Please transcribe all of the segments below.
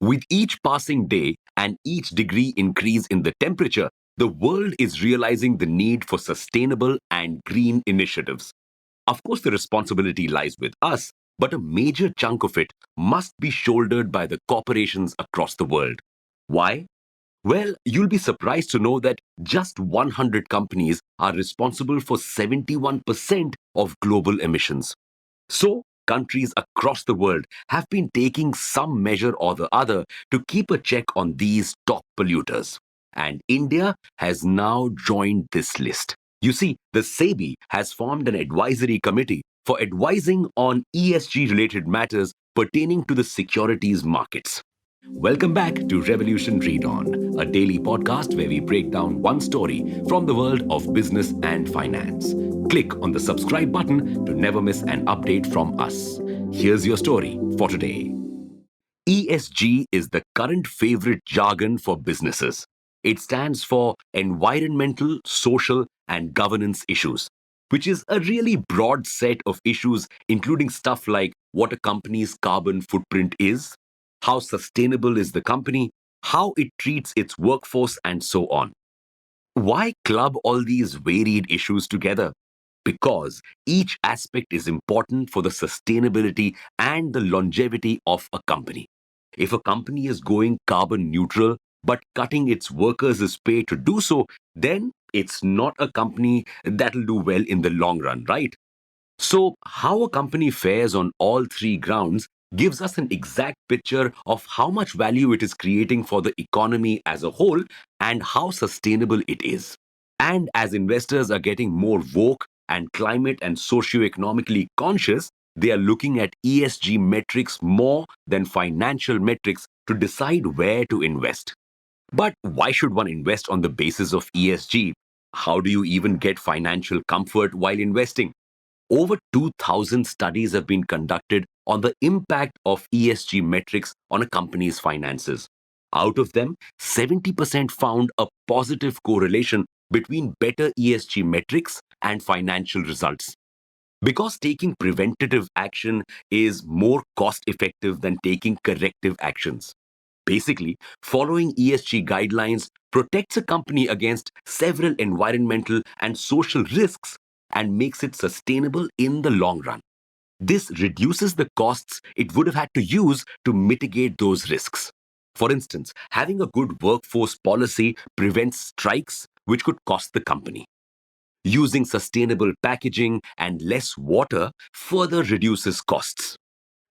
With each passing day and each degree increase in the temperature, the world is realizing the need for sustainable and green initiatives. Of course, the responsibility lies with us, but a major chunk of it must be shouldered by the corporations across the world. Why? Well, you'll be surprised to know that just 100 companies are responsible for 71% of global emissions. So, countries across the world have been taking some measure or the other to keep a check on these top polluters. And India has now joined this list. You see, the SEBI has formed an advisory committee for advising on ESG related matters pertaining to the securities markets. Welcome back to Revolution Read On, a daily podcast where we break down one story from the world of business and finance. Click on the subscribe button to never miss an update from us. Here's your story for today. ESG is the current favorite jargon for businesses. It stands for Environmental, Social, and Governance Issues, which is a really broad set of issues, including stuff like what a company's carbon footprint is, how sustainable is the company, how it treats its workforce, and so on. Why club all these varied issues together? Because each aspect is important for the sustainability and the longevity of a company. If a company is going carbon neutral but cutting its workers' pay to do so, then it's not a company that'll do well in the long run, right? So, how a company fares on all three grounds gives us an exact picture of how much value it is creating for the economy as a whole and how sustainable it is. And as investors are getting more woke and climate and socio-economically conscious, they are looking at ESG metrics more than financial metrics to decide where to invest. But why should one invest on the basis of ESG? How do you even get financial comfort while investing? Over 2,000 studies have been conducted on the impact of ESG metrics on a company's finances. Out of them, 70% found a positive correlation between better ESG metrics and financial results. Because taking preventative action is more cost effective than taking corrective actions. Basically, following ESG guidelines protects a company against several environmental and social risks and makes it sustainable in the long run. This reduces the costs it would have had to use to mitigate those risks. For instance, having a good workforce policy prevents strikes, which could cost the company. Using sustainable packaging and less water further reduces costs.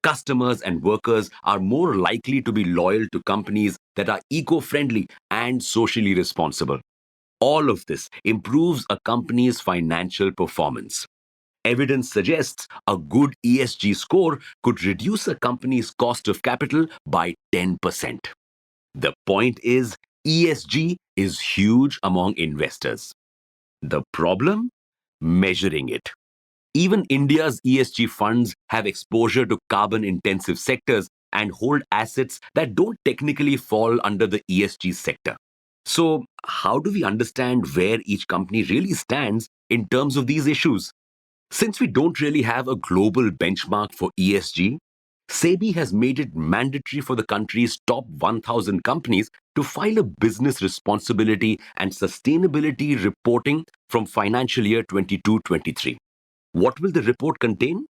Customers and workers are more likely to be loyal to companies that are eco friendly and socially responsible. All of this improves a company's financial performance. Evidence suggests a good ESG score could reduce a company's cost of capital by 10%. The point is, ESG is huge among investors. The problem? Measuring it. Even India's ESG funds have exposure to carbon intensive sectors and hold assets that don't technically fall under the ESG sector. So, how do we understand where each company really stands in terms of these issues? Since we don't really have a global benchmark for ESG, SEBI has made it mandatory for the country's top 1,000 companies to file a business responsibility and sustainability reporting from financial year 22-23. What will the report contain?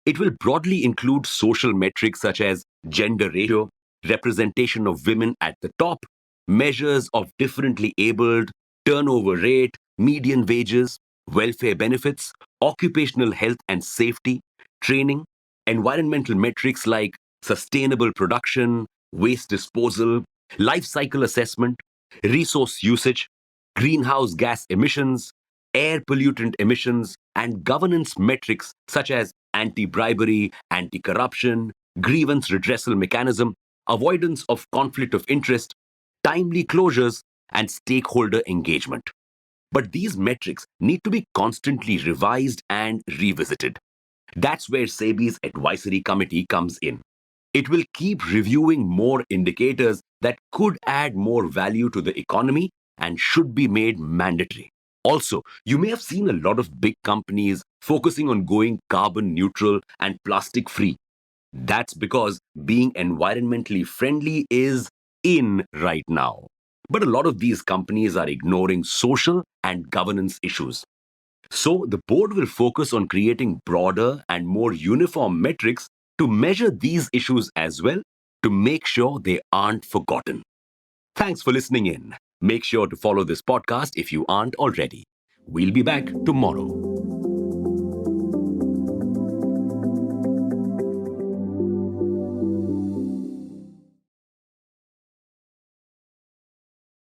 It will broadly include social metrics such as gender ratio, representation of women at the top, measures of differently abled, turnover rate, median wages, welfare benefits, occupational health and safety, training, environmental metrics like sustainable production, waste disposal, life cycle assessment, resource usage, greenhouse gas emissions, air pollutant emissions, and governance metrics such as anti bribery, anti corruption, grievance redressal mechanism, avoidance of conflict of interest, timely closures, and stakeholder engagement. But these metrics need to be constantly revised and revisited. That's where SEBI's advisory committee comes in. It will keep reviewing more indicators that could add more value to the economy and should be made mandatory. Also, you may have seen a lot of big companies focusing on going carbon neutral and plastic free. That's because being environmentally friendly is in right now. But a lot of these companies are ignoring social and governance issues. So the board will focus on creating broader and more uniform metrics to measure these issues as well, to make sure they aren't forgotten. Thanks for listening in. Make sure to follow this podcast if you aren't already. We'll be back tomorrow.